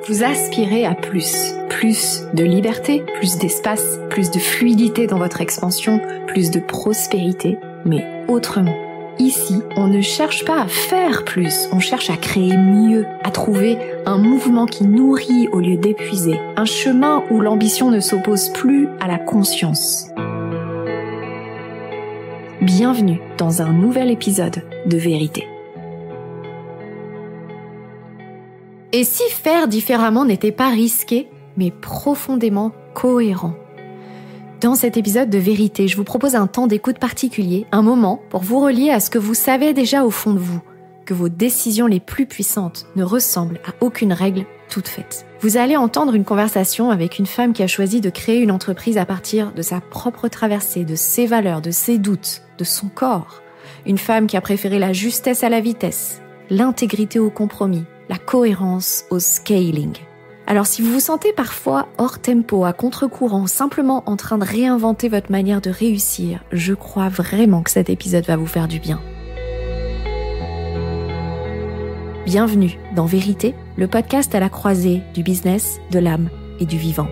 Vous aspirez à plus. Plus de liberté, plus d'espace, plus de fluidité dans votre expansion, plus de prospérité, mais autrement. Ici, on ne cherche pas à faire plus, on cherche à créer mieux, à trouver un mouvement qui nourrit au lieu d'épuiser, un chemin où l'ambition ne s'oppose plus à la conscience. Bienvenue dans un nouvel épisode de Vérité. Et si faire différemment n'était pas risqué, mais profondément cohérent? Dans cet épisode de Vérité, je vous propose un temps d'écoute particulier, un moment pour vous relier à ce que vous savez déjà au fond de vous, que vos décisions les plus puissantes ne ressemblent à aucune règle toute faite. Vous allez entendre une conversation avec une femme qui a choisi de créer une entreprise à partir de sa propre traversée, de ses valeurs, de ses doutes, de son corps. Une femme qui a préféré la justesse à la vitesse, l'intégrité au compromis, la cohérence au scaling. Alors si vous vous sentez parfois hors tempo, à contre-courant, simplement en train de réinventer votre manière de réussir, je crois vraiment que cet épisode va vous faire du bien. Bienvenue dans Vérité, le podcast à la croisée du business, de l'âme et du vivant.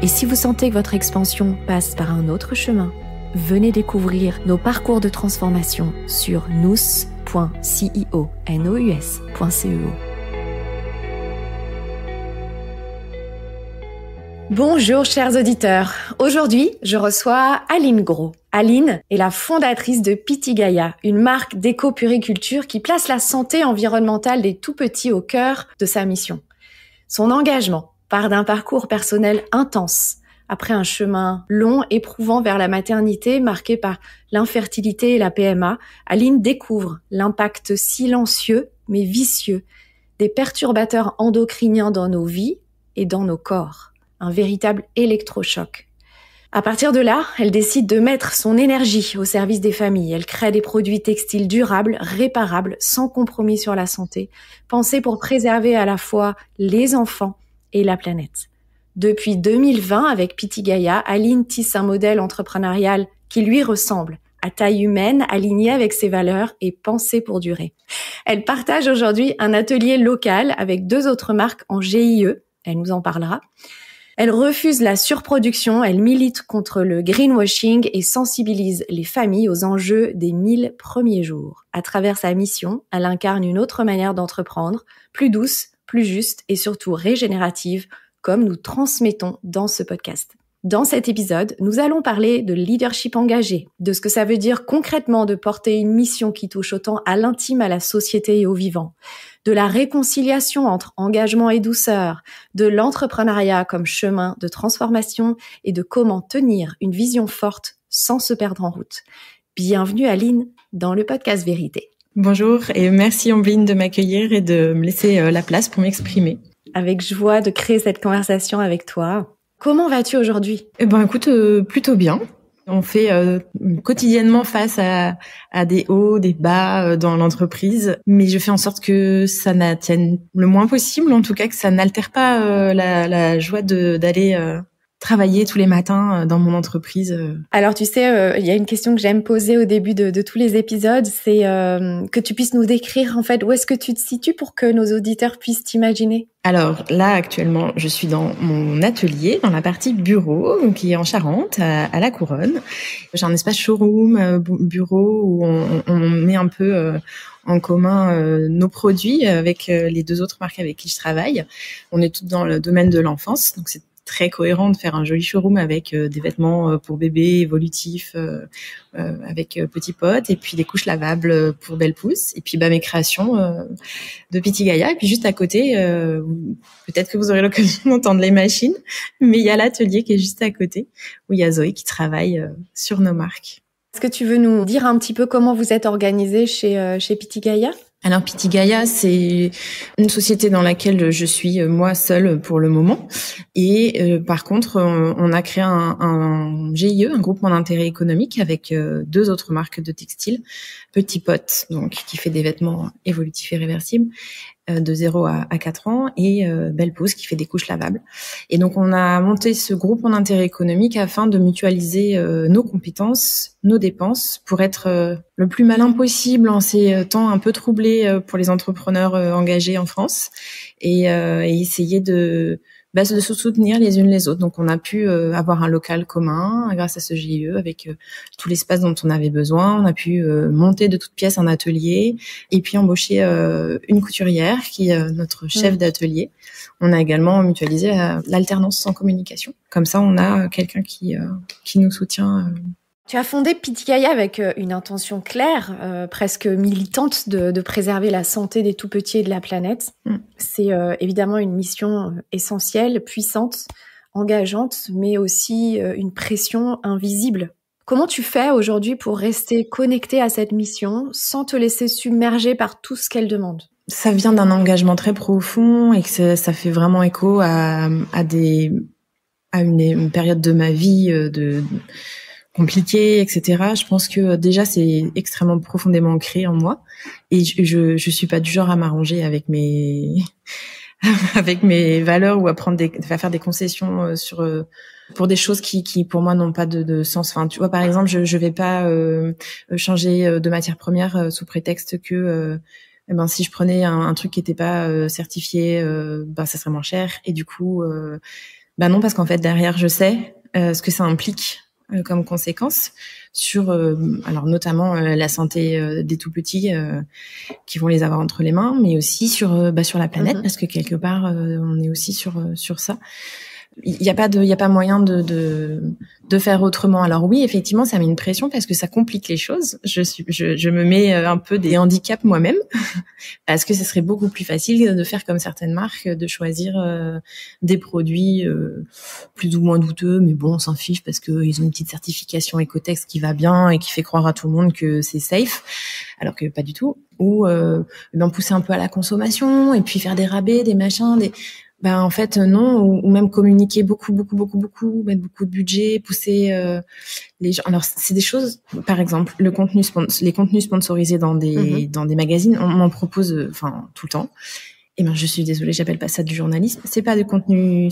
Et si vous sentez que votre expansion passe par un autre chemin, venez découvrir nos parcours de transformation sur nous.ceo. Bonjour chers auditeurs, aujourd'hui je reçois Aline Gros. Aline est la fondatrice de Pittigaya, une marque d'éco-puriculture qui place la santé environnementale des tout-petits au cœur de sa mission. Son engagement part d'un parcours personnel intense, après un chemin long, éprouvant vers la maternité, marqué par l'infertilité et la PMA. Aline découvre l'impact silencieux mais vicieux des perturbateurs endocriniens dans nos vies et dans nos corps. Un véritable électrochoc. À partir de là, elle décide de mettre son énergie au service des familles. Elle crée des produits textiles durables, réparables, sans compromis sur la santé, pensés pour préserver à la fois les enfants et la planète. Depuis 2020, avec Pittigaya, Aline tisse un modèle entrepreneurial qui lui ressemble, à taille humaine, aligné avec ses valeurs et pensé pour durer. Elle partage aujourd'hui un atelier local avec 2 autres marques en GIE, elle nous en parlera. Elle refuse la surproduction, elle milite contre le greenwashing et sensibilise les familles aux enjeux des 1000 premiers jours. À travers sa mission, elle incarne une autre manière d'entreprendre, plus douce, plus juste et surtout régénérative, comme nous transmettons dans ce podcast. Dans cet épisode, nous allons parler de leadership engagé, de ce que ça veut dire concrètement de porter une mission qui touche autant à l'intime, à la société et au vivant, de la réconciliation entre engagement et douceur, de l'entrepreneuriat comme chemin de transformation et de comment tenir une vision forte sans se perdre en route. Bienvenue Aline dans le podcast Vérité. Bonjour et merci Ambline de m'accueillir et de me laisser la place pour m'exprimer. Avec joie de créer cette conversation avec toi. Comment vas-tu aujourd'hui ? Écoute, plutôt bien. On fait quotidiennement face à des hauts, des bas dans l'entreprise, mais je fais en sorte que ça n'atteigne le moins possible, en tout cas que ça n'altère pas la joie d'aller travailler tous les matins dans mon entreprise. Alors tu sais, il y a une question que j'aime poser au début de tous les épisodes, c'est que tu puisses nous décrire en fait où est-ce que tu te situes pour que nos auditeurs puissent t'imaginer. Alors là, actuellement, je suis dans mon atelier, dans la partie bureau, qui est en Charente, à La Couronne. J'ai un espace showroom, bureau, où on met un peu en commun nos produits avec les 2 autres marques avec qui je travaille. On est toutes dans le domaine de l'enfance, donc c'est très cohérent de faire un joli showroom avec des vêtements pour bébés évolutifs avec petits potes et puis des couches lavables pour belles pousses et puis mes créations de Pittigaya et puis juste à côté peut-être que vous aurez l'occasion d'entendre les machines mais il y a l'atelier qui est juste à côté où il y a Zoé qui travaille sur nos marques. Est-ce que tu veux nous dire un petit peu comment vous êtes organisé chez Pittigaya ? Alors Pittigaya, c'est une société dans laquelle je suis moi seule pour le moment. Et par contre, on a créé un GIE, un groupement d'intérêt économique, avec 2 autres marques de textiles. Petit Pot, donc qui fait des vêtements évolutifs et réversibles, de 0 à 4 ans, et Belle Pose qui fait des couches lavables. Et donc on a monté ce groupe en intérêt économique afin de mutualiser nos compétences, nos dépenses, pour être le plus malin possible en ces temps un peu troublés pour les entrepreneurs engagés en France, et essayer de se soutenir les unes les autres. Donc on a pu avoir un local commun grâce à ce GIE, avec tout l'espace dont on avait besoin. On a pu monter de toutes pièces un atelier, et puis embaucher une couturière qui est notre chef d'atelier. On a également mutualisé l'alternance en communication. Comme ça, on a quelqu'un qui nous soutient. Tu as fondé Pitigaya avec une intention claire, presque militante, de préserver la santé des tout-petits et de la planète. C'est évidemment une mission essentielle, puissante, engageante, mais aussi une pression invisible. Comment tu fais aujourd'hui pour rester connecté à cette mission sans te laisser submerger par tout ce qu'elle demande ? Ça vient d'un engagement très profond, et que ça fait vraiment écho à une période de ma vie compliqué, etc. Je pense que déjà c'est extrêmement profondément ancré en moi, et je suis pas du genre à m'arranger avec mes valeurs, ou à faire des concessions pour des choses qui pour moi n'ont pas de sens. Enfin, tu vois, par exemple, je vais pas changer de matière première sous prétexte que si je prenais un truc qui était pas certifié, ça serait moins cher, et du coup non, parce qu'en fait derrière je sais ce que ça implique comme conséquence sur alors notamment la santé des tout petits qui vont les avoir entre les mains, mais aussi sur la planète, parce que quelque part on est aussi sur ça. Il y a pas moyen de faire autrement. Alors oui, effectivement, ça met une pression parce que ça complique les choses. Je me mets un peu des handicaps moi-même parce que ce serait beaucoup plus facile de faire comme certaines marques, de choisir des produits plus ou moins douteux, mais bon, on s'en fiche parce que ils ont une petite certification Ecotex qui va bien et qui fait croire à tout le monde que c'est safe, alors que pas du tout. Ou pousser un peu à la consommation et puis faire des rabais, des machins, en fait non, ou même communiquer beaucoup, mettre beaucoup de budget, pousser les gens. Alors c'est des choses, par exemple les contenus sponsorisés dans des magazines, on m'en propose tout le temps. Et je suis désolée, j'appelle pas ça du journalisme. C'est pas du contenu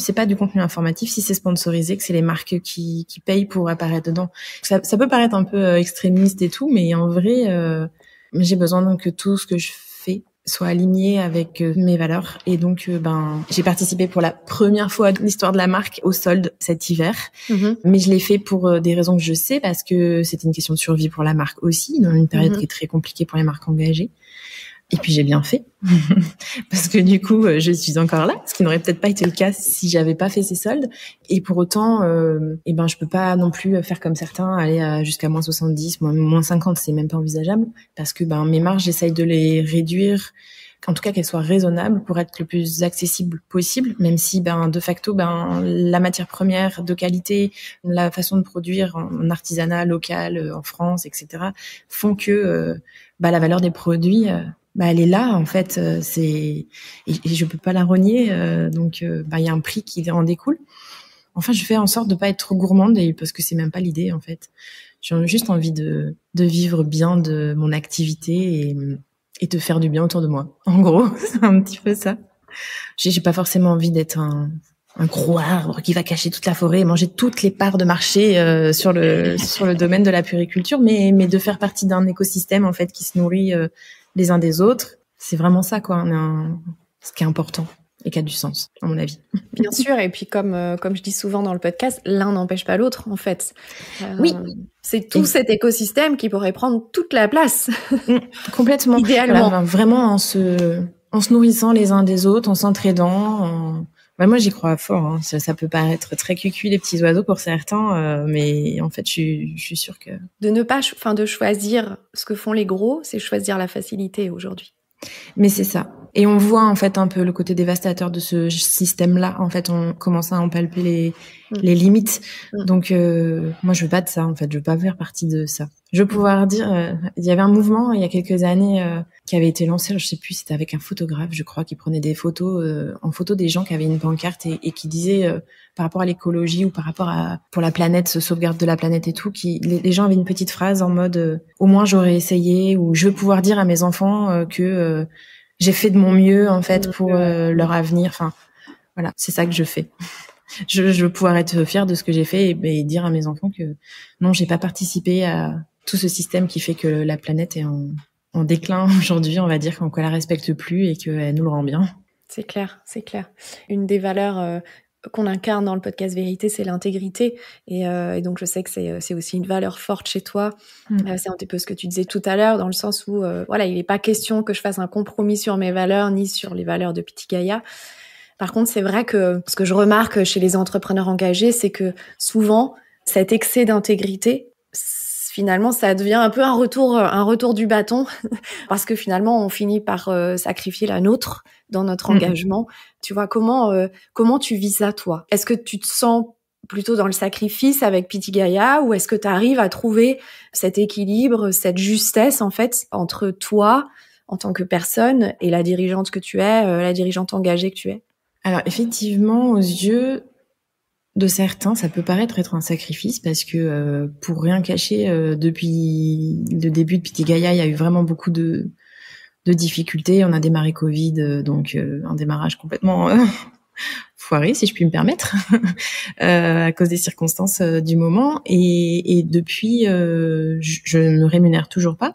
informatif si c'est sponsorisé, que c'est les marques qui payent pour apparaître dedans. Ça peut paraître un peu extrémiste et tout, mais en vrai j'ai besoin donc que tout ce que je fais soit aligné avec mes valeurs. Et donc j'ai participé pour la première fois de l'histoire de la marque au solde cet hiver. Mais je l'ai fait pour des raisons que je sais, parce que c'était une question de survie pour la marque aussi, dans une période qui est très compliquée pour les marques engagées. Et puis j'ai bien fait parce que du coup je suis encore là, ce qui n'aurait peut-être pas été le cas si j'avais pas fait ces soldes. Et pour autant je peux pas non plus faire comme certains, aller jusqu'à moins 70, moins 50, c'est même pas envisageable, parce que mes marges, j'essaye de les réduire, en tout cas qu'elles soient raisonnables pour être le plus accessible possible, même si de facto la matière première de qualité, la façon de produire en artisanat local en France, etc., font que la valeur des produits elle est là en fait, et je peux pas la renier, donc il y a un prix qui en découle. Enfin, je fais en sorte de pas être trop gourmande, parce que c'est même pas l'idée en fait. J'ai juste envie de vivre bien de mon activité et de faire du bien autour de moi. En gros, c'est un petit peu ça. J'ai pas forcément envie d'être un gros arbre qui va cacher toute la forêt et manger toutes les parts de marché sur le domaine de la puriculture, mais de faire partie d'un écosystème en fait qui se nourrit les uns des autres. C'est vraiment ça quoi, ce qui est important et qui a du sens à mon avis. Bien sûr, et puis comme je dis souvent dans le podcast, l'un n'empêche pas l'autre en fait. Oui, c'est tout cet écosystème qui pourrait prendre toute la place. Complètement. Idéalement. Voilà, vraiment en se nourrissant les uns des autres, en s'entraidant. Moi j'y crois fort, hein. Ça peut paraître très cucu les petits oiseaux pour certains, mais en fait je suis sûre que de choisir ce que font les gros, c'est choisir la facilité aujourd'hui. Mais c'est ça. Et on voit en fait un peu le côté dévastateur de ce système-là. En fait, on commence à en palper les limites. Donc moi je veux pas de ça en fait, je veux pas faire partie de ça. Je veux pouvoir dire, il y avait un mouvement il y a quelques années qui avait été lancé, je sais plus, c'était avec un photographe, je crois, qui prenait des photos en photo des gens qui avaient une pancarte et qui disait par rapport à l'écologie ou par rapport à pour la planète, sauvegarde de la planète et tout, les gens avaient une petite phrase en mode au moins j'aurais essayé, ou je veux pouvoir dire à mes enfants que j'ai fait de mon mieux en fait pour leur avenir. Enfin, voilà, c'est ça que je fais. Je veux pouvoir être fière de ce que j'ai fait et dire à mes enfants que non, j'ai pas participé à tout ce système qui fait que la planète est en déclin aujourd'hui, on va dire, qu'on la respecte plus et qu'elle nous le rend bien. C'est clair, c'est clair. Une des valeurs qu'on incarne dans le podcast Vérité, c'est l'intégrité. Et donc, je sais que c'est aussi une valeur forte chez toi. C'est un petit peu ce que tu disais tout à l'heure, dans le sens où, voilà, il n'est pas question que je fasse un compromis sur mes valeurs, ni sur les valeurs de Pitiguaya. Par contre, c'est vrai que ce que je remarque chez les entrepreneurs engagés, c'est que souvent, cet excès d'intégrité, finalement, ça devient un peu un retour du bâton, parce que finalement, on finit par sacrifier la nôtre dans notre engagement. Tu vois, comment tu vis ça, toi? Est-ce que tu te sens plutôt dans le sacrifice avec Pitiguaya, ou est-ce que tu arrives à trouver cet équilibre, cette justesse, en fait, entre toi, en tant que personne, et la dirigeante que tu es, la dirigeante engagée que tu es? Alors, effectivement, aux yeux de certains, ça peut paraître être un sacrifice parce que, pour rien cacher, depuis le début de Pitiguaya, il y a eu vraiment beaucoup de difficultés. On a démarré Covid, donc un démarrage complètement foiré, si je puis me permettre, à cause des circonstances du moment. Et depuis, je ne me rémunère toujours pas.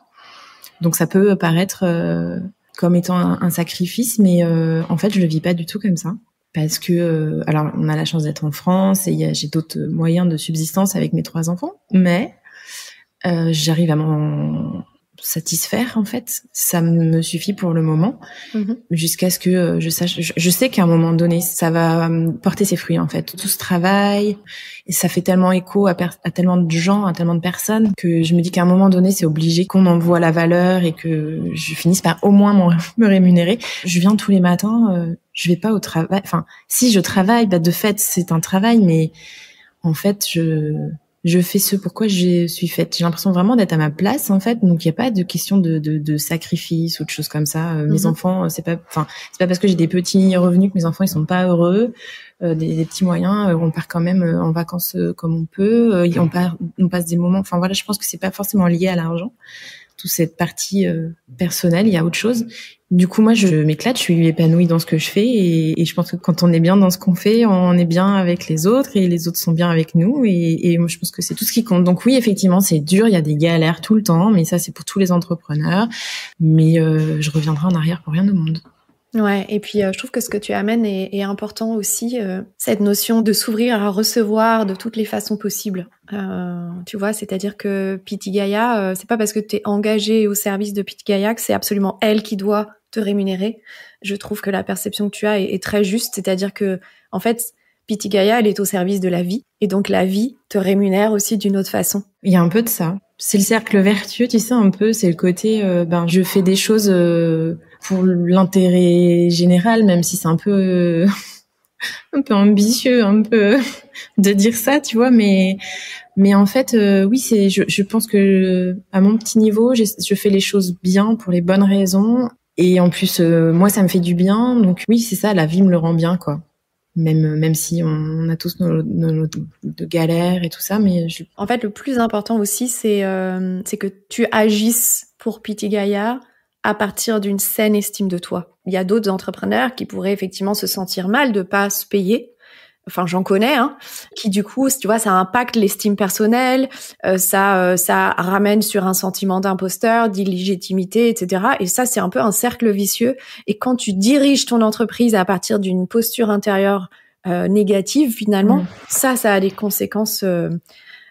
Donc ça peut paraître comme étant un sacrifice, mais en fait, je le vis pas du tout comme ça. Parce que, alors, on a la chance d'être en France et j'ai d'autres moyens de subsistance avec mes 3 enfants, mais j'arrive à m'en satisfaire, en fait. Ça me suffit pour le moment, jusqu'à ce que je sache. Je sais qu'à un moment donné, ça va porter ses fruits, en fait. Tout ce travail, et ça fait tellement écho à tellement de gens, à tellement de personnes, que je me dis qu'à un moment donné, c'est obligé qu'on en voit la valeur et que je finisse par au moins me rémunérer. Je viens tous les matins, je vais pas au travail. Enfin, si je travaille, de fait, c'est un travail, mais en fait, je fais ce pourquoi je suis faite. J'ai l'impression vraiment d'être à ma place, en fait. Donc, il n'y a pas de question de sacrifice ou de choses comme ça. Mes enfants, c'est pas parce que j'ai des petits revenus que mes enfants, ils sont pas heureux. Des petits moyens, on part quand même en vacances comme on peut. On passe des moments. Enfin, voilà, je pense que c'est pas forcément lié à l'argent. Toute cette partie personnelle, il y a autre chose. Du coup, moi, je m'éclate, je suis épanouie dans ce que je fais et je pense que quand on est bien dans ce qu'on fait, on est bien avec les autres et les autres sont bien avec nous et moi, je pense que c'est tout ce qui compte. Donc oui, effectivement, c'est dur, il y a des galères tout le temps, mais ça, c'est pour tous les entrepreneurs. Mais je reviendrai en arrière pour rien au monde. Ouais, et puis je trouve que ce que tu amènes est important aussi, cette notion de s'ouvrir à recevoir de toutes les façons possibles. Tu vois, c'est-à-dire que Pitiguaya, c'est pas parce que tu es engagé au service de Pitiguaya que c'est absolument elle qui doit te rémunérer. Je trouve que la perception que tu as est très juste, c'est-à-dire que en fait, Pitiguaya, elle est au service de la vie, et donc la vie te rémunère aussi d'une autre façon. Il y a un peu de ça. C'est le cercle vertueux, tu sais, un peu, c'est le côté, je fais des choses pour l'intérêt général, même si c'est un peu ambitieux, un peu de dire ça, tu vois, mais en fait, oui, je pense que à mon petit niveau, je fais les choses bien pour les bonnes raisons, et en plus, moi, ça me fait du bien, donc oui, c'est ça, la vie me le rend bien, quoi. Même si on a tous nos de galères et tout ça, mais en fait, le plus important aussi, c'est que tu agisses pour Pitiguaya à partir d'une saine estime de toi. Il y a d'autres entrepreneurs qui pourraient effectivement se sentir mal de pas se payer. Enfin, j'en connais, qui du coup, tu vois, ça impacte l'estime personnelle, ça ramène sur un sentiment d'imposteur, d'illégitimité, etc. Et ça, c'est un peu un cercle vicieux. Et quand tu diriges ton entreprise à partir d'une posture intérieure négative, finalement, ça a des conséquences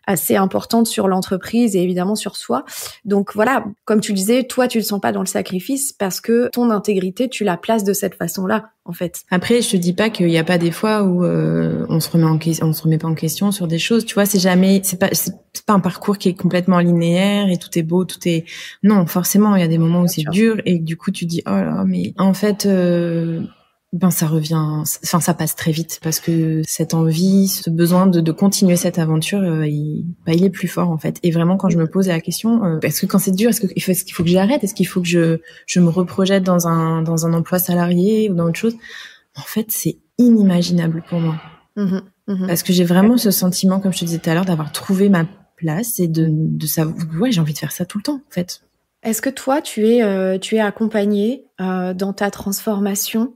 assez importante sur l'entreprise et évidemment sur soi. Donc voilà, comme tu le disais, toi, tu le sens pas dans le sacrifice parce que ton intégrité, tu la places de cette façon-là, en fait. Après, je te dis pas qu'il y a pas des fois où on se remet pas en question sur des choses. Tu vois, c'est pas un parcours qui est complètement linéaire et tout est beau, non, forcément, il y a des moments où c'est dur et du coup, tu dis oh là, mais en fait. Ça revient, ça passe très vite parce que cette envie, ce besoin de continuer cette aventure, il est plus fort en fait. Et vraiment, quand je me pose la question, est-ce que quand c'est dur, est-ce qu'il faut que j'arrête, est-ce qu'il faut que je me reprojette dans un emploi salarié ou dans autre chose? En fait, c'est inimaginable pour moi parce que j'ai vraiment ce sentiment, comme je te disais tout à l'heure, d'avoir trouvé ma place et de savoir, ouais, j'ai envie de faire ça tout le temps en fait. Est-ce que toi, tu es accompagné dans ta transformation,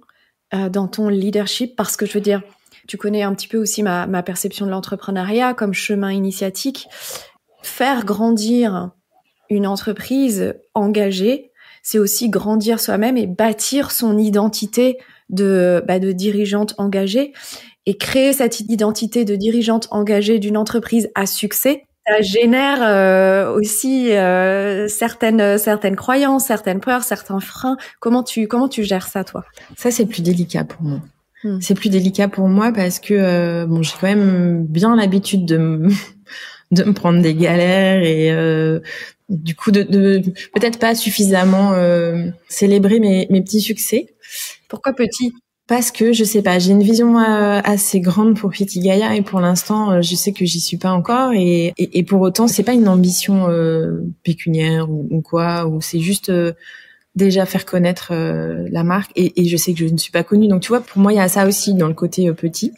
dans ton leadership? Parce que je veux dire, tu connais un petit peu aussi ma perception de l'entrepreneuriat comme chemin initiatique. Faire grandir une entreprise engagée, c'est aussi grandir soi-même et bâtir son identité de dirigeante engagée. Et créer cette identité de dirigeante engagée d'une entreprise à succès, ça génère aussi certaines croyances, certaines peurs, certains freins. Comment tu gères ça, toi? Ça, c'est plus délicat pour moi. C'est plus délicat pour moi parce que j'ai quand même bien l'habitude de me prendre des galères et du coup de peut-être pas suffisamment célébrer mes petits succès. Pourquoi petit? Parce que je sais pas, j'ai une vision assez grande pour Pitti Gaia et pour l'instant, je sais que j'y suis pas encore et pour autant, c'est pas une ambition pécuniaire ou quoi, ou c'est juste déjà faire connaître la marque et je sais que je ne suis pas connue. Donc tu vois, pour moi, il y a ça aussi dans le côté petit.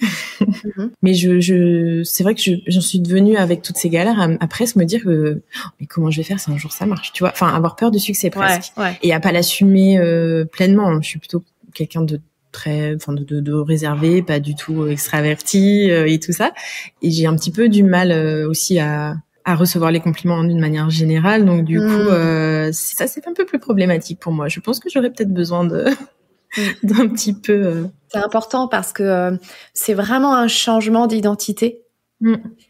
Mais c'est vrai que j'en suis devenue avec toutes ces galères à presque me dire que mais comment je vais faire si un jour ça marche, tu vois, enfin avoir peur du succès presque et à pas l'assumer pleinement. Je suis plutôt quelqu'un de de réservé, pas du tout extraverti et tout ça. Et j'ai un petit peu du mal aussi à recevoir les compliments d'une manière générale. Donc du coup, ça c'est un peu plus problématique pour moi. Je pense que j'aurais peut-être besoin d'un petit peu. C'est important parce que c'est vraiment un changement d'identité.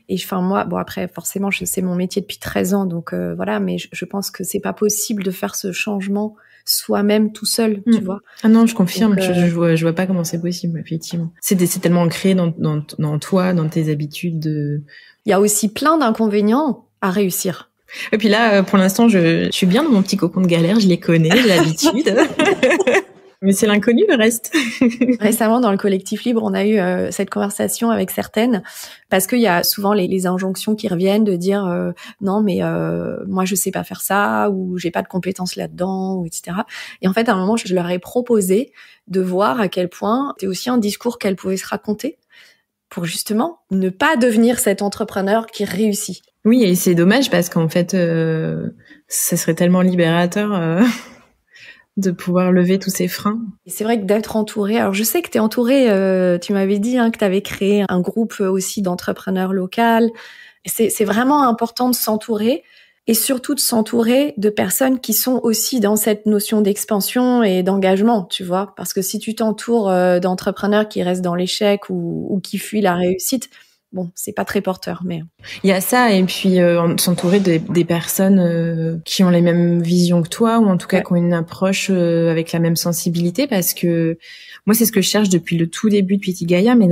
Et moi, bon après forcément, c'est mon métier depuis 13 ans, donc voilà. Mais je pense que c'est pas possible de faire ce changement soi-même tout seul, tu vois. Ah non, je confirme. Donc, je vois pas comment c'est possible, effectivement. C'est tellement ancré dans toi, dans tes habitudes. Il y a aussi plein d'inconvénients à réussir. Et puis là, pour l'instant, je suis bien dans mon petit cocon de galère. Je les connais, j'ai l'habitude. Mais c'est l'inconnu, le reste. Récemment, dans le collectif libre, on a eu cette conversation avec certaines, parce qu'il y a souvent les injonctions qui reviennent de dire non, mais moi je sais pas faire ça, ou j'ai pas de compétences là-dedans, ou etc. Et en fait, à un moment, je leur ai proposé de voir à quel point c'était aussi un discours qu'elles pouvaient se raconter pour justement ne pas devenir cet entrepreneur qui réussit. Oui, et c'est dommage parce qu'en fait, ça serait tellement libérateur. De pouvoir lever tous ces freins. Et c'est vrai que d'être entouré, alors je sais que tu es entouré, tu m'avais dit que tu avais créé un groupe aussi d'entrepreneurs locaux. C'est vraiment important de s'entourer et surtout de s'entourer de personnes qui sont aussi dans cette notion d'expansion et d'engagement, tu vois. Parce que si tu t'entoures d'entrepreneurs qui restent dans l'échec ou qui fuient la réussite, bon, c'est pas très porteur, mais... Il y a ça, et puis s'entourer des personnes qui ont les mêmes visions que toi, ou en tout cas qui ont une approche avec la même sensibilité, parce que moi, c'est ce que je cherche depuis le tout début de Pitti Gaia, mais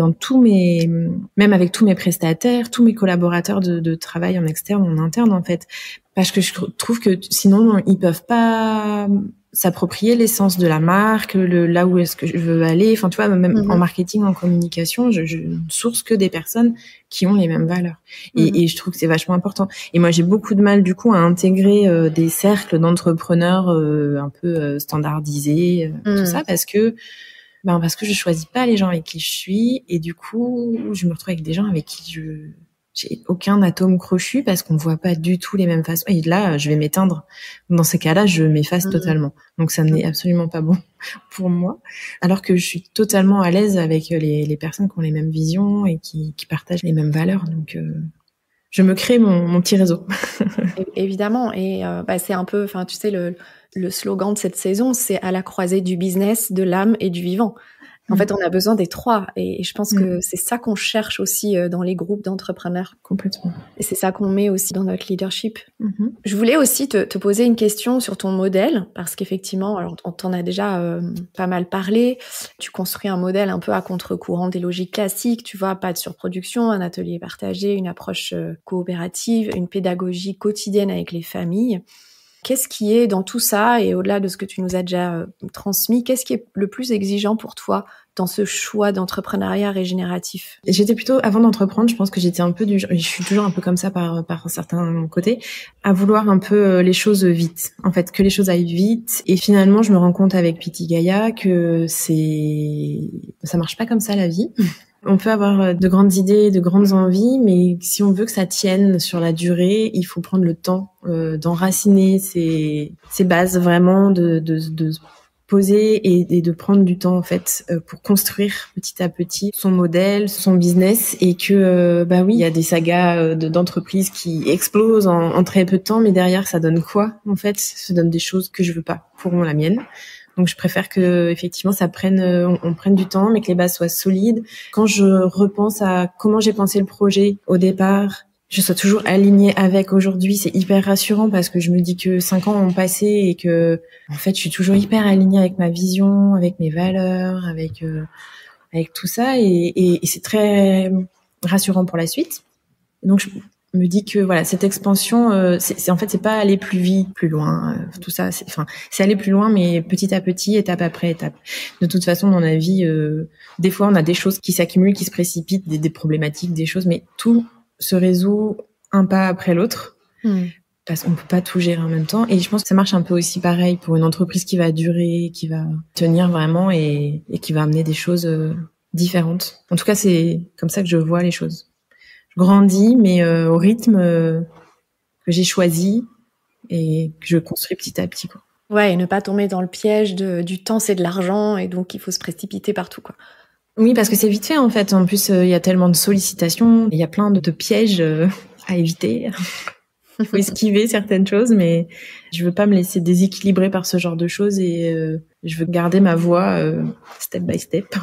même avec tous mes prestataires, tous mes collaborateurs de travail en externe, en interne, en fait. Parce que je trouve que sinon, ils peuvent pas s'approprier l'essence de la marque, là où est-ce que je veux aller. Enfin, tu vois, même en marketing, en communication, je ne source que des personnes qui ont les mêmes valeurs. Et je trouve que c'est vachement important. Et moi, j'ai beaucoup de mal, du coup, à intégrer des cercles d'entrepreneurs un peu standardisés, tout ça, parce que je choisis pas les gens avec qui je suis. Et du coup, je me retrouve avec des gens avec qui j'ai aucun atome crochu parce qu'on ne voit pas du tout les mêmes façons. Et là, je vais m'éteindre. Dans ces cas-là, je m'efface totalement. Donc, ça n'est absolument pas bon pour moi. Alors que je suis totalement à l'aise avec les personnes qui ont les mêmes visions et qui partagent les mêmes valeurs. Donc, je me crée mon petit réseau. Évidemment. Et c'est un peu, tu sais, le slogan de cette saison, c'est à la croisée du business, de l'âme et du vivant. En fait, on a besoin des trois. Et je pense que c'est ça qu'on cherche aussi dans les groupes d'entrepreneurs. Complètement. Et c'est ça qu'on met aussi dans notre leadership. Je voulais aussi te poser une question sur ton modèle, parce qu'effectivement, alors on t'en a déjà pas mal parlé. Tu construis un modèle un peu à contre-courant des logiques classiques, tu vois, pas de surproduction, un atelier partagé, une approche coopérative, une pédagogie quotidienne avec les familles. Qu'est-ce qui est dans tout ça, et au-delà de ce que tu nous as déjà transmis, qu'est-ce qui est le plus exigeant pour toi dans ce choix d'entrepreneuriat régénératif? J'étais plutôt, avant d'entreprendre, je pense que j'étais un peu je suis toujours un peu comme ça par certains côtés, à vouloir un peu les choses vite. En fait, que les choses aillent vite. Et finalement, je me rends compte avec Pitti Gaia que ça marche pas comme ça la vie. On peut avoir de grandes idées, de grandes envies, mais si on veut que ça tienne sur la durée, il faut prendre le temps d'enraciner ces bases, vraiment de poser et de prendre du temps en fait pour construire petit à petit son modèle, son business, et que bah oui, il y a des sagas d'entreprises qui explosent en très peu de temps, mais derrière ça donne quoi en fait? Ça donne des choses que je veux pas pour la mienne. Donc je préfère que effectivement ça prenne on prenne du temps, mais que les bases soient solides. Quand je repense à comment j'ai pensé le projet au départ, je sois toujours alignée avec aujourd'hui, c'est hyper rassurant parce que je me dis que 5 ans ont passé et que en fait je suis toujours hyper alignée avec ma vision, avec mes valeurs, avec tout ça, et c'est très rassurant pour la suite. Donc je me dis que voilà, cette expansion, c'est en fait c'est pas aller plus vite, plus loin, tout ça, c'est aller plus loin, mais petit à petit, étape après étape. De toute façon, dans la vie, des fois on a des choses qui s'accumulent, qui se précipitent, des problématiques, des choses, mais tout se résout un pas après l'autre. Parce qu'on peut pas tout gérer en même temps, et je pense que ça marche un peu aussi pareil pour une entreprise qui va durer, qui va tenir vraiment, et qui va amener des choses différentes. En tout cas, c'est comme ça que je vois les choses. Je grandis, mais au rythme que j'ai choisi et que je construis petit à petit, quoi. Ouais, et ne pas tomber dans le piège du temps, c'est de l'argent, et donc il faut se précipiter partout, quoi. Oui, parce que c'est vite fait, en fait. En plus, il y a tellement de sollicitations, il y a plein de pièges à éviter. Il faut esquiver certaines choses, mais je veux pas me laisser déséquilibrer par ce genre de choses, et je veux garder ma voie step by step.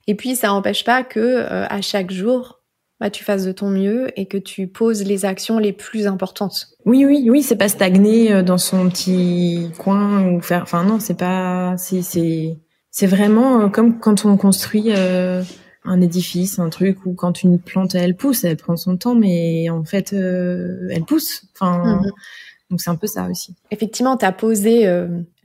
Et puis, ça n'empêche pas que à chaque jour, bah, tu fasses de ton mieux et que tu poses les actions les plus importantes. Oui, c'est pas stagner dans son petit coin ou faire. Enfin non, c'est pas. C'est vraiment comme quand on construit un édifice, un truc, ou quand une plante elle pousse, elle prend son temps, mais en fait elle pousse. Enfin, donc c'est un peu ça aussi. Effectivement, tu as posé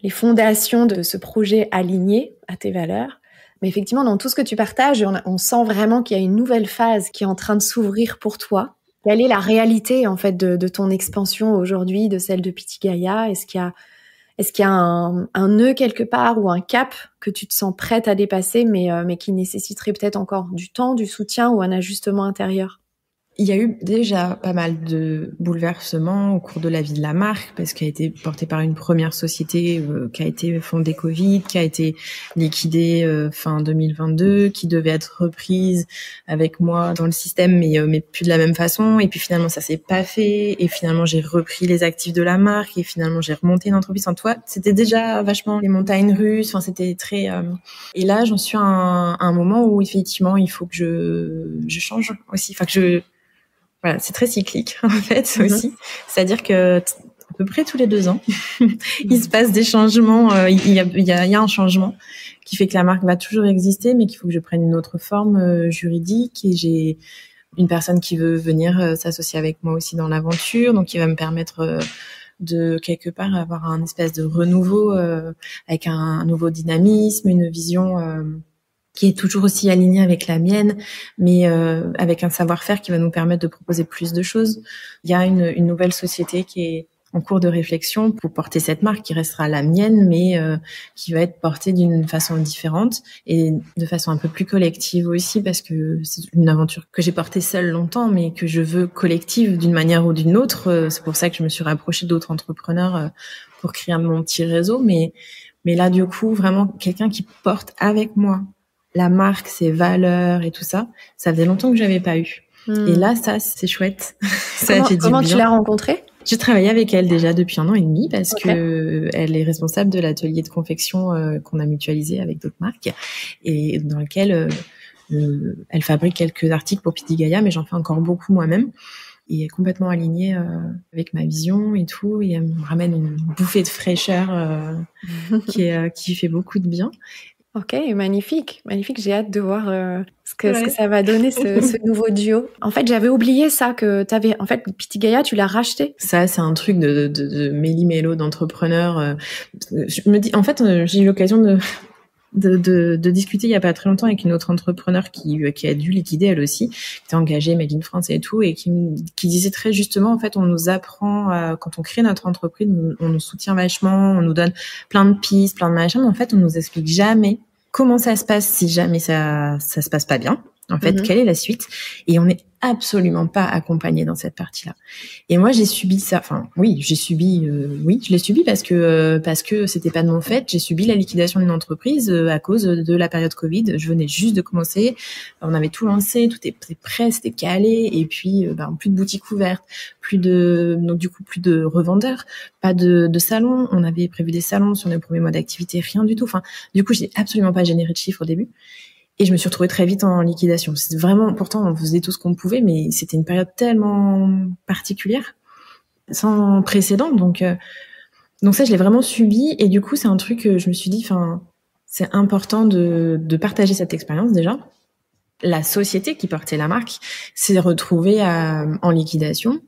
les fondations de ce projet aligné à tes valeurs. Mais effectivement, dans tout ce que tu partages, on sent vraiment qu'il y a une nouvelle phase qui est en train de s'ouvrir pour toi. Quelle est la réalité en fait de ton expansion aujourd'hui, de celle de Pitti Gaia? Est-ce qu'il y a un nœud quelque part, ou un cap que tu te sens prête à dépasser, mais qui nécessiterait peut-être encore du temps, du soutien ou un ajustement intérieur? Il y a eu déjà pas mal de bouleversements au cours de la vie de la marque, parce qu'elle a été portée par une première société qui a été fondée Covid, qui a été liquidée fin 2022, qui devait être reprise avec moi dans le système, mais plus de la même façon. Et puis finalement, ça s'est pas fait. Et finalement, j'ai repris les actifs de la marque. Et finalement, j'ai remonté une entreprise. En toi, c'était déjà vachement les montagnes russes. Enfin, c'était très. Et là, j'en suis à un moment où effectivement, il faut que je change aussi. Enfin, que voilà, c'est très cyclique en fait aussi. C'est-à-dire que à peu près tous les 2 ans, il se passe des changements. Il y a un changement qui fait que la marque va toujours exister, mais qu'il faut que je prenne une autre forme juridique. Et j'ai une personne qui veut venir s'associer avec moi aussi dans l'aventure, donc qui va me permettre de quelque part avoir un espèce de renouveau avec un nouveau dynamisme, une vision qui est toujours aussi alignée avec la mienne, mais avec un savoir-faire qui va nous permettre de proposer plus de choses. Il y a une nouvelle société qui est en cours de réflexion pour porter cette marque qui restera la mienne, mais qui va être portée d'une façon différente et de façon un peu plus collective aussi, parce que c'est une aventure que j'ai portée seule longtemps, mais que je veux collective d'une manière ou d'une autre. C'est pour ça que je me suis rapprochée d'autres entrepreneurs pour créer mon petit réseau, mais là, du coup, vraiment quelqu'un qui porte avec moi la marque, ses valeurs et tout ça, ça faisait longtemps que j'avais pas eu. Et là, ça, c'est chouette. Comment tu l'as rencontrée? Je travaillais avec elle déjà depuis 1 an et demi, parce que elle est responsable de l'atelier de confection qu'on a mutualisé avec d'autres marques, et dans lequel elle fabrique quelques articles pour Pitti Gaia, mais j'en fais encore beaucoup moi-même. Et elle est complètement alignée avec ma vision et tout, et elle me ramène une bouffée de fraîcheur qui fait beaucoup de bien. Ok, magnifique. J'ai hâte de voir ce que ça va donner, ce nouveau duo. En fait, j'avais oublié ça, que t'avais, en fait, Pitti Gaia, tu l'as racheté. Ça, c'est un truc de méli-mélo d'entrepreneur. Je me dis, en fait, j'ai eu l'occasion de discuter il y a pas très longtemps avec une autre entrepreneur qui a dû liquider elle aussi, qui était engagée Made in France et tout, et qui disait très justement, en fait, on nous apprend quand on crée notre entreprise, on nous soutient vachement, on nous donne plein de pistes, plein de machins, mais en fait on nous explique jamais comment ça se passe si jamais ça se passe pas bien. En fait, quelle est la suite? Et on n'est absolument pas accompagné dans cette partie-là. Et moi, j'ai subi ça. Enfin, oui, je l'ai subi parce que c'était pas de mon fait. J'ai subi la liquidation d'une entreprise à cause de la période Covid. Je venais juste de commencer. On avait tout lancé, tout était prêt, c'était calé. Et puis, plus de boutiques ouvertes, donc du coup, plus de revendeurs, pas de salons. On avait prévu des salons sur nos premiers mois d'activité, rien du tout. Enfin, du coup, j'ai absolument pas généré de chiffres au début. Et je me suis retrouvée très vite en liquidation. C'est vraiment, pourtant, on faisait tout ce qu'on pouvait, mais c'était une période tellement particulière, sans précédent. Donc ça, je l'ai vraiment subi. Et du coup, c'est un truc que je me suis dit, c'est important de partager cette expérience déjà. La société qui portait la marque s'est retrouvée en liquidation.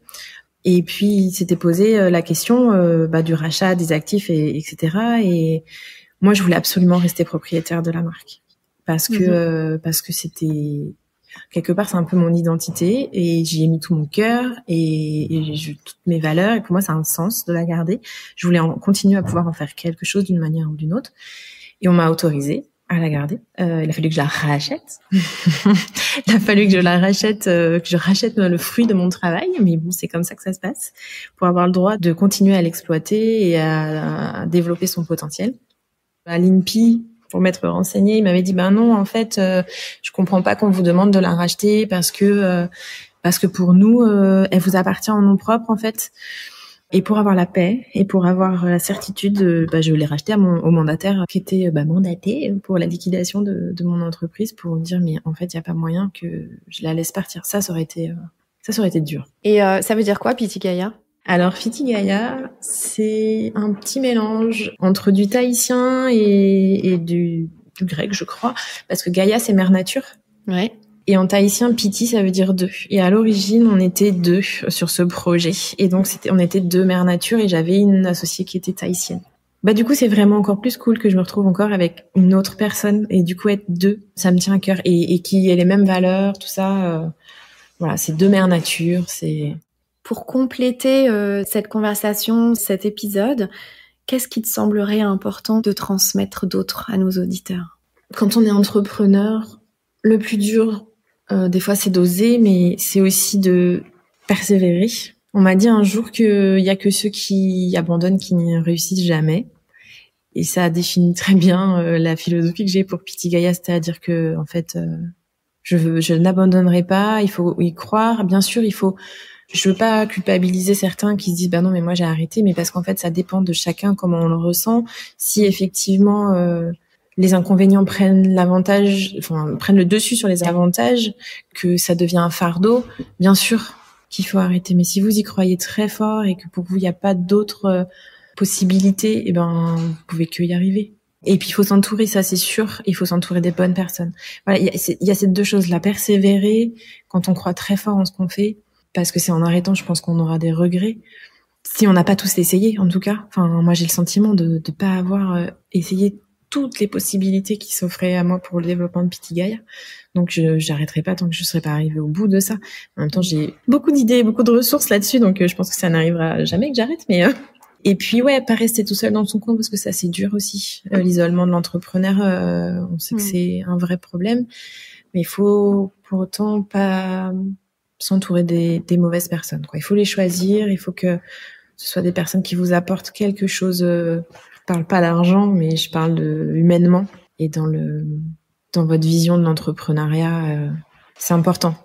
Et puis, s'était posé la question du rachat des actifs, etc. Et moi, je voulais absolument rester propriétaire de la marque. Parce que c'était quelque part c'est un peu mon identité et j'y ai mis tout mon cœur et toutes mes valeurs et pour moi ça a un sens de la garder. Je voulais continuer à pouvoir en faire quelque chose d'une manière ou d'une autre et on m'a autorisé à la garder. Il a fallu que je la rachète. Il a fallu que je la rachète, que je rachète le fruit de mon travail, mais bon c'est comme ça que ça se passe pour avoir le droit de continuer à l'exploiter et à développer son potentiel. À l'INPI, pour m'être renseignée, il m'avait dit non, en fait, je comprends pas qu'on vous demande de la racheter parce que pour nous, elle vous appartient en nom propre en fait. Et pour avoir la paix et pour avoir la certitude, je l'ai racheté au mandataire qui était mandaté pour la liquidation de mon entreprise pour me dire mais en fait il y a pas moyen que je la laisse partir. Ça aurait été dur. Et ça veut dire quoi Pittigaya? Alors, Pittigaya, c'est un petit mélange entre du tahitien et du grec, je crois, parce que Gaïa, c'est mère nature. Ouais. Et en tahitien, Piti, ça veut dire deux. Et à l'origine, on était deux sur ce projet. Et donc, on était deux mères nature et j'avais une associée qui était tahitienne. Du coup, c'est vraiment encore plus cool que je me retrouve encore avec une autre personne. Et du coup, être deux, ça me tient à cœur. Et qui ait les mêmes valeurs, tout ça. Voilà, c'est deux mères nature, c'est... Pour compléter cette conversation, cet épisode, qu'est-ce qui te semblerait important de transmettre d'autre à nos auditeurs? Quand on est entrepreneur, le plus dur, des fois, c'est d'oser, mais c'est aussi de persévérer. On m'a dit un jour qu'il y a que ceux qui abandonnent qui n'y réussissent jamais. Et ça définit très bien la philosophie que j'ai pour Pittigaya, c'est-à-dire que, en fait, je n'abandonnerai pas, il faut y croire. Bien sûr, je veux pas culpabiliser certains qui se disent non mais moi j'ai arrêté, mais parce qu'en fait ça dépend de chacun comment on le ressent. Si effectivement les inconvénients prennent le dessus sur les avantages, que ça devient un fardeau, bien sûr qu'il faut arrêter. Mais si vous y croyez très fort et que pour vous il n'y a pas d'autres possibilités, vous pouvez que y arriver. Et puis il faut s'entourer, ça c'est sûr, il faut s'entourer des bonnes personnes. Voilà, il y a ces deux choses, la persévérer quand on croit très fort en ce qu'on fait. Parce que c'est en arrêtant, je pense qu'on aura des regrets. Si on n'a pas tous essayé, en tout cas. Moi, j'ai le sentiment de pas avoir essayé toutes les possibilités qui s'offraient à moi pour le développement de Pittigaya. Donc, j'arrêterai pas tant que je serai pas arrivée au bout de ça. En même temps, j'ai beaucoup d'idées, beaucoup de ressources là-dessus, donc je pense que ça n'arrivera jamais que j'arrête. Mais et puis, pas rester tout seul dans son coin parce que ça, c'est dur aussi. L'isolement de l'entrepreneur, on sait que c'est un vrai problème. Mais il faut pour autant pas s'entourer des mauvaises personnes, quoi. Il faut les choisir, il faut que ce soit des personnes qui vous apportent quelque chose. Je parle pas d'argent, mais je parle humainement et dans votre vision de l'entrepreneuriat, c'est important.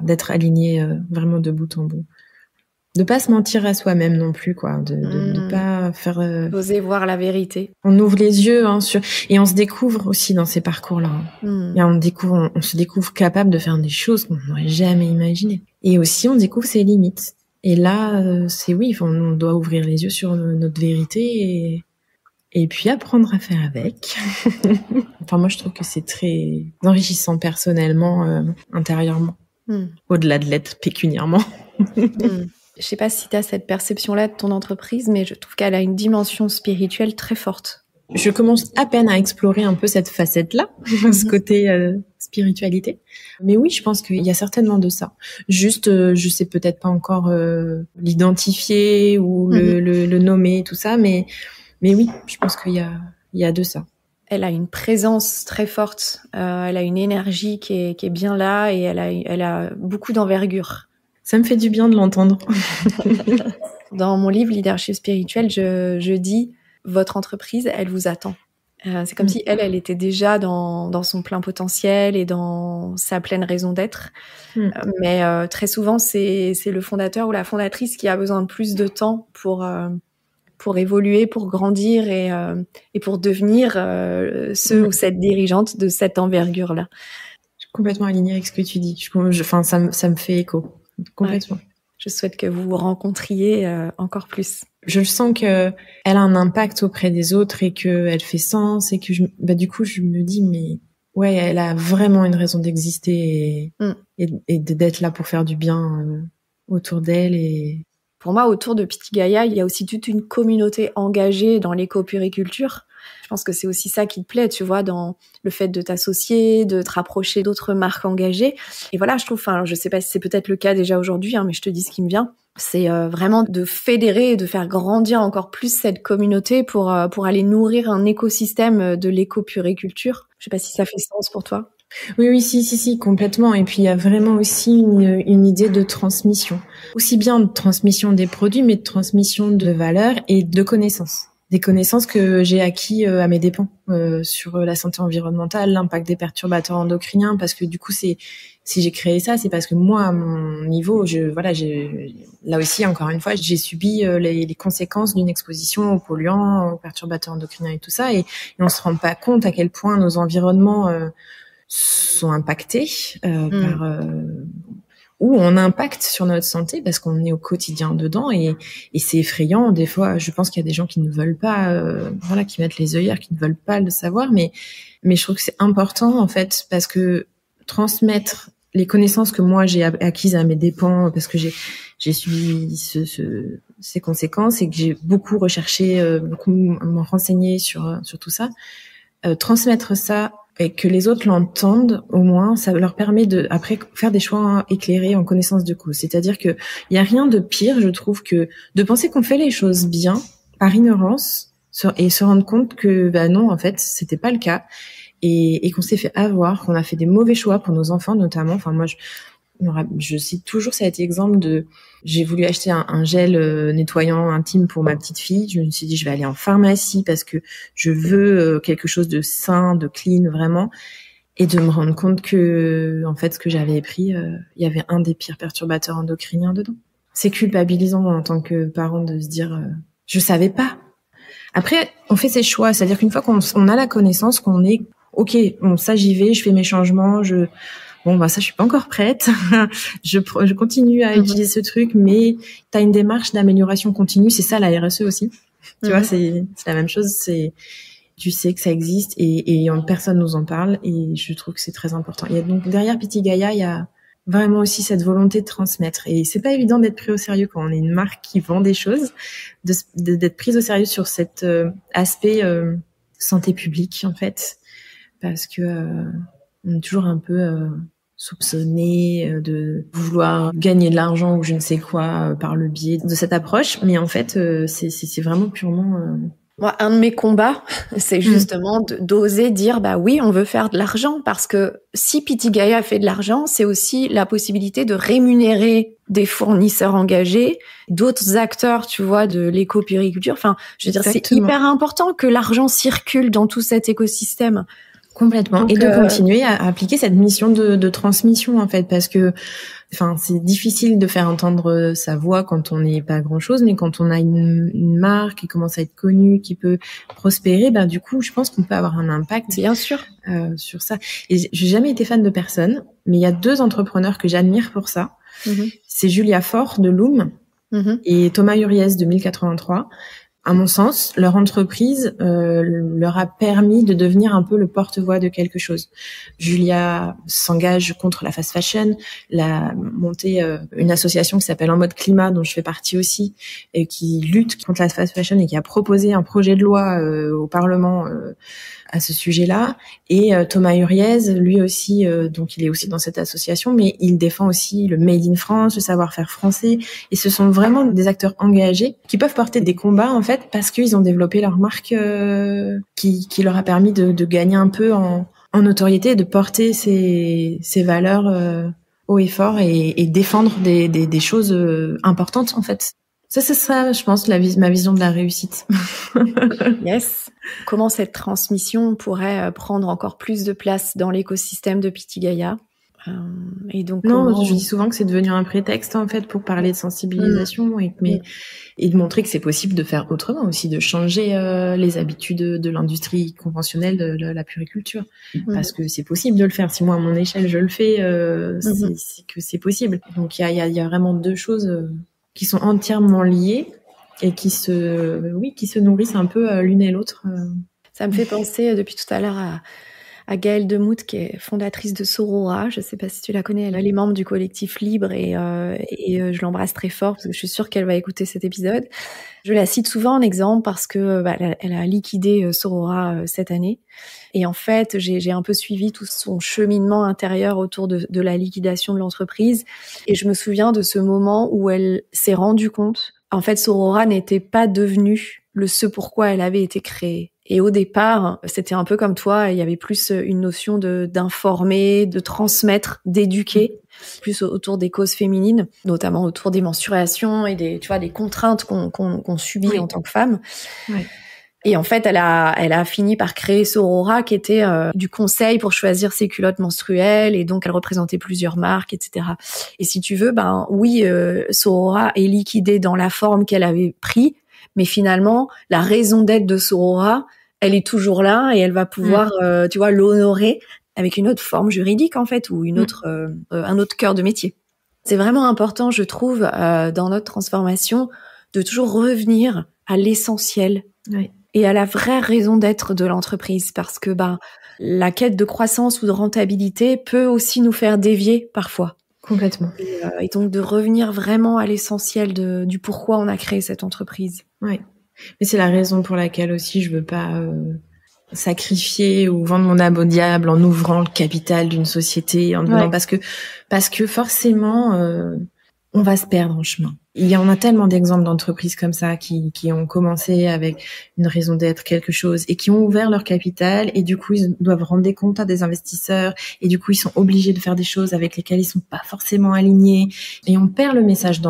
D'être aligné vraiment de bout en bout. De pas se mentir à soi-même non plus, quoi. De pas faire. Oser voir la vérité. On ouvre les yeux, et on se découvre aussi dans ces parcours-là. Et on se découvre capable de faire des choses qu'on n'aurait jamais imaginées. Et aussi, on découvre ses limites. Et là, on doit ouvrir les yeux sur notre vérité et puis apprendre à faire avec. Moi, je trouve que c'est très enrichissant personnellement, intérieurement, au-delà de l'être pécuniairement. Je sais pas si tu as cette perception-là de ton entreprise, mais je trouve qu'elle a une dimension spirituelle très forte. Je commence à peine à explorer un peu cette facette-là, ce côté spiritualité. Mais oui, je pense qu'il y a certainement de ça. Juste, je sais peut-être pas encore l'identifier ou le nommer, tout ça, mais oui, je pense qu'il y a de ça. elle a une présence très forte, elle a une énergie qui est bien là et elle a beaucoup d'envergure. Ça me fait du bien de l'entendre. Dans mon livre Leadership spirituel, je dis votre entreprise, elle vous attend. C'est comme si elle était déjà dans son plein potentiel et dans sa pleine raison d'être. Mais très souvent, c'est le fondateur ou la fondatrice qui a besoin de plus de temps pour évoluer, pour grandir et pour devenir ce ou cette dirigeante de cette envergure-là. Je suis complètement alignée avec ce que tu dis. Enfin, ça me fait écho. Complètement. Ouais. Je souhaite que vous vous rencontriez encore plus. Je sens que elle a un impact auprès des autres et que elle fait sens et que du coup, je me dis, mais ouais, elle a vraiment une raison d'exister et d'être là pour faire du bien autour d'elle. Et pour moi, autour de Pitti Gaïa, il y a aussi toute une communauté engagée dans l'éco-puriculture. Je pense que c'est aussi ça qui te plaît, tu vois, dans le fait de t'associer, de te rapprocher d'autres marques engagées. Et voilà, je trouve, enfin, je sais pas si c'est peut-être le cas déjà aujourd'hui, mais je te dis ce qui me vient. C'est vraiment de fédérer et de faire grandir encore plus cette communauté pour aller nourrir un écosystème de l'éco-puriculture. Je sais pas si ça fait sens pour toi. Oui, si, complètement. Et puis, il y a vraiment aussi une idée de transmission. Aussi bien de transmission des produits, mais de transmission de valeurs et de connaissances. Des connaissances que j'ai acquis à mes dépens sur la santé environnementale, l'impact des perturbateurs endocriniens, parce que du coup, si j'ai créé ça, c'est parce que moi, à mon niveau, là aussi, encore une fois, j'ai subi les conséquences d'une exposition aux polluants, aux perturbateurs endocriniens et tout ça, et on se rend pas compte à quel point nos environnements sont impactés par ou on impacte sur notre santé parce qu'on est au quotidien dedans et c'est effrayant. Des fois, je pense qu'il y a des gens qui ne veulent pas, qui mettent les œillères, qui ne veulent pas le savoir, mais je trouve que c'est important en fait parce que transmettre les connaissances que moi j'ai acquises à mes dépens parce que j'ai subi ces conséquences et que j'ai beaucoup recherché, beaucoup me renseigné sur tout ça, transmettre ça et que les autres l'entendent, au moins, ça leur permet de, après, faire des choix éclairés en connaissance de cause. C'est-à-dire que il y a rien de pire, je trouve, que de penser qu'on fait les choses bien, par ignorance, et se rendre compte que, non, en fait, c'était pas le cas, et qu'on s'est fait avoir, qu'on a fait des mauvais choix pour nos enfants, notamment. Enfin, moi, je cite toujours cet exemple j'ai voulu acheter un gel nettoyant intime pour ma petite fille. Je me suis dit, je vais aller en pharmacie parce que je veux quelque chose de sain, de clean, vraiment. Et de me rendre compte que, en fait, ce que j'avais pris, il y avait un des pires perturbateurs endocriniens dedans. C'est culpabilisant en tant que parent de se dire, je savais pas. Après, on fait ses choix. C'est-à-dire qu'une fois qu'on a la connaissance, qu'on est, ok, bon, ça j'y vais, je fais mes changements, ça, je suis pas encore prête. je continue à utiliser ce truc, mais t'as une démarche d'amélioration continue. C'est ça, la RSE aussi. Tu vois, c'est la même chose. Tu sais que ça existe et personne nous en parle et je trouve que c'est très important. Il y a donc, derrière Pitti Gaïa, il y a vraiment aussi cette volonté de transmettre et c'est pas évident d'être pris au sérieux quand on est une marque qui vend des choses, d'être prise au sérieux sur cet aspect santé publique, en fait, parce que on est toujours un peu soupçonné de vouloir gagner de l'argent ou je ne sais quoi par le biais de cette approche, mais en fait c'est vraiment purement Moi, un de mes combats, c'est justement d'oser dire oui, on veut faire de l'argent parce que si Pitti Gaïa fait de l'argent, c'est aussi la possibilité de rémunérer des fournisseurs engagés, d'autres acteurs, tu vois, de l'éco-puriculture. Enfin, je veux dire, c'est hyper important que l'argent circule dans tout cet écosystème. Complètement. Donc, et de continuer à appliquer cette mission de transmission, en fait, parce que, c'est difficile de faire entendre sa voix quand on n'est pas grand chose, mais quand on a une marque qui commence à être connue, qui peut prospérer, du coup, je pense qu'on peut avoir un impact. Bien sûr. Sur ça. Et j'ai jamais été fan de personne, mais il y a 2 entrepreneurs que j'admire pour ça. C'est Julia Faure de Loom et Thomas Uriès de 1083. À mon sens, leur entreprise leur a permis de devenir un peu le porte-voix de quelque chose. Julia s'engage contre la fast fashion, a monté une association qui s'appelle En Mode Climat, dont je fais partie aussi, et qui lutte contre la fast fashion et qui a proposé un projet de loi au Parlement à ce sujet-là. Et Thomas Huriez, lui aussi, donc il est aussi dans cette association, mais il défend aussi le Made in France, le savoir-faire français. Et ce sont vraiment des acteurs engagés qui peuvent porter des combats en fait parce qu'ils ont développé leur marque qui leur a permis de gagner un peu en notoriété, de porter ces valeurs haut et fort et défendre des choses importantes en fait. Ça, c'est ça, je pense, ma vision de la réussite. Yes. Comment cette transmission pourrait prendre encore plus de place dans l'écosystème de Pitigaya? Et donc, non, je dis souvent que c'est devenu un prétexte en fait pour parler de sensibilisation et de montrer que c'est possible de faire autrement aussi, de changer les habitudes de l'industrie conventionnelle de la puriculture, parce que c'est possible de le faire. Si moi à mon échelle je le fais, c'est que c'est possible. Donc il y a vraiment deux choses qui sont entièrement liées et qui se nourrissent un peu l'une et l'autre. Ça me fait penser depuis tout à l'heure à Gaëlle Demout, qui est fondatrice de Sorora. Je ne sais pas si tu la connais. Elle est membre du collectif Libre et je l'embrasse très fort parce que je suis sûre qu'elle va écouter cet épisode. Je la cite souvent en exemple parce que elle a liquidé Sorora cette année. Et en fait, j'ai un peu suivi tout son cheminement intérieur autour de la liquidation de l'entreprise. Et je me souviens de ce moment où elle s'est rendue compte, en fait, Sorora n'était pas devenue ce pourquoi elle avait été créée. Et au départ, c'était un peu comme toi, il y avait plus une notion d'informer, de transmettre, d'éduquer, plus autour des causes féminines, notamment autour des menstruations et des contraintes qu'on subit en tant que femme. Oui. Et en fait, elle a fini par créer Sorora, qui était du conseil pour choisir ses culottes menstruelles, et donc elle représentait plusieurs marques, etc. Et si tu veux, Sorora est liquidée dans la forme qu'elle avait pris, mais finalement, la raison d'être de Sorora, elle est toujours là et elle va pouvoir, l'honorer avec une autre forme juridique en fait, ou un autre cœur de métier. C'est vraiment important, je trouve, dans notre transformation, de toujours revenir à l'essentiel et à la vraie raison d'être de l'entreprise, parce que la quête de croissance ou de rentabilité peut aussi nous faire dévier parfois. Complètement. Et donc de revenir vraiment à l'essentiel du pourquoi on a créé cette entreprise. Oui. Mais c'est la raison pour laquelle aussi je veux pas sacrifier ou vendre mon âme au diable en ouvrant le capital d'une société, en devenant, parce que forcément on va se perdre en chemin. Il y en a tellement d'exemples d'entreprises comme ça qui ont commencé avec une raison d'être, quelque chose, et qui ont ouvert leur capital, et du coup ils doivent rendre des comptes à des investisseurs, et du coup ils sont obligés de faire des choses avec lesquelles ils sont pas forcément alignés, et on perd le message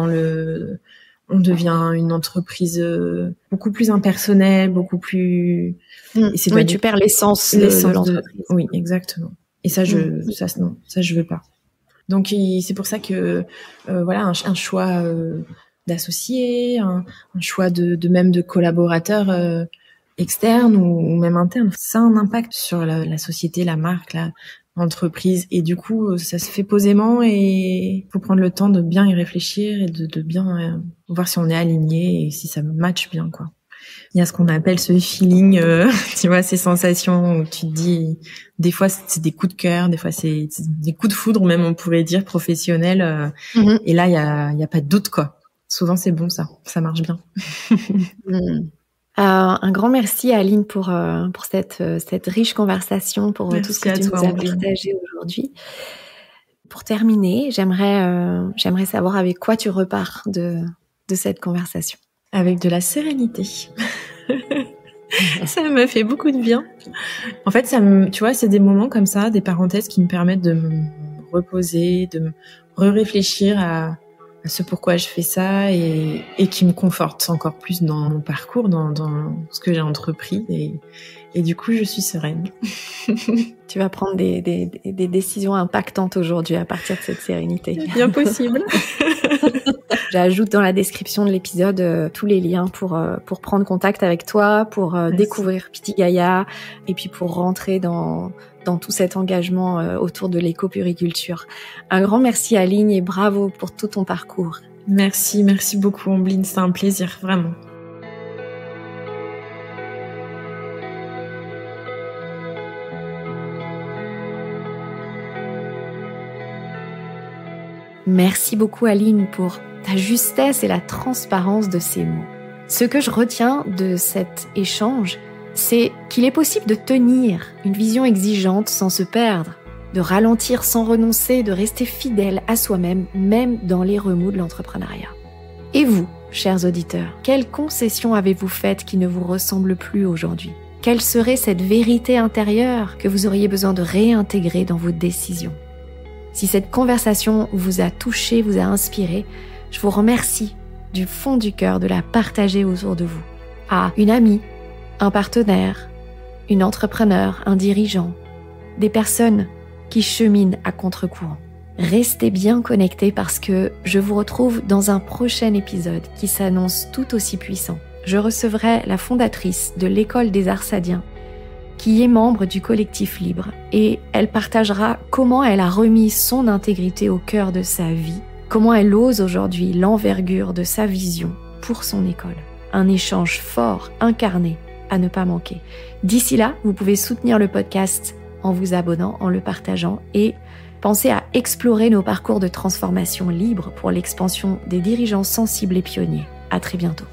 on devient une entreprise beaucoup plus impersonnelle, beaucoup plus... Et tu perds l'essence de l'entreprise. Oui, exactement. Et ça, je veux pas. Donc, c'est pour ça que, un choix d'associés, un choix de collaborateurs externes ou même internes, ça a un impact sur la société, la marque, l'entreprise, et du coup ça se fait posément et faut prendre le temps de bien y réfléchir et de bien voir si on est aligné et si ça match bien, quoi. Il y a ce qu'on appelle ce feeling, tu vois, ces sensations où tu te dis, des fois c'est des coups de cœur, des fois c'est des coups de foudre, même on pourrait dire professionnels, et là il y a pas de doute, quoi. Souvent c'est bon, ça marche bien. Un grand merci à Aline pour cette riche conversation, pour tout ce que tu nous as partagé aujourd'hui. Pour terminer, j'aimerais savoir avec quoi tu repars de cette conversation. Avec de la sérénité. Ça m'a fait beaucoup de bien. En fait, tu vois, c'est des moments comme ça, des parenthèses qui me permettent de me reposer, de me réfléchir à ce pourquoi je fais ça, et qui me conforte encore plus dans mon parcours, dans ce que j'ai entrepris, et du coup je suis sereine. Tu vas prendre des décisions impactantes aujourd'hui à partir de cette sérénité. C'est bien possible. J'ajoute dans la description de l'épisode tous les liens pour prendre contact avec toi, pour découvrir Pitigaya, et puis pour rentrer dans tout cet engagement autour de l'éco-puriculture. Un grand merci Aline, et bravo pour tout ton parcours. Merci beaucoup Ambline, c'est un plaisir, vraiment. Merci beaucoup Aline pour ta justesse et la transparence de ces mots. Ce que je retiens de cet échange, c'est qu'il est possible de tenir une vision exigeante sans se perdre, de ralentir sans renoncer, de rester fidèle à soi-même, même dans les remous de l'entrepreneuriat. Et vous, chers auditeurs, quelles concessions avez-vous faites qui ne vous ressemblent plus aujourd'hui ? Quelle serait cette vérité intérieure que vous auriez besoin de réintégrer dans vos décisions ? Si cette conversation vous a touché, vous a inspiré, je vous remercie du fond du cœur de la partager autour de vous. À une amie, un partenaire, une entrepreneur, un dirigeant, des personnes qui cheminent à contre-courant. Restez bien connectés parce que je vous retrouve dans un prochain épisode qui s'annonce tout aussi puissant. Je recevrai la fondatrice de l'École des Arts Sadiens, qui est membre du collectif Libre, et elle partagera comment elle a remis son intégrité au cœur de sa vie, comment elle ose aujourd'hui l'envergure de sa vision pour son école. Un échange fort, incarné, à ne pas manquer. D'ici là, vous pouvez soutenir le podcast en vous abonnant, en le partageant et pensez à explorer nos parcours de transformation libre pour l'expansion des dirigeants sensibles et pionniers. À très bientôt.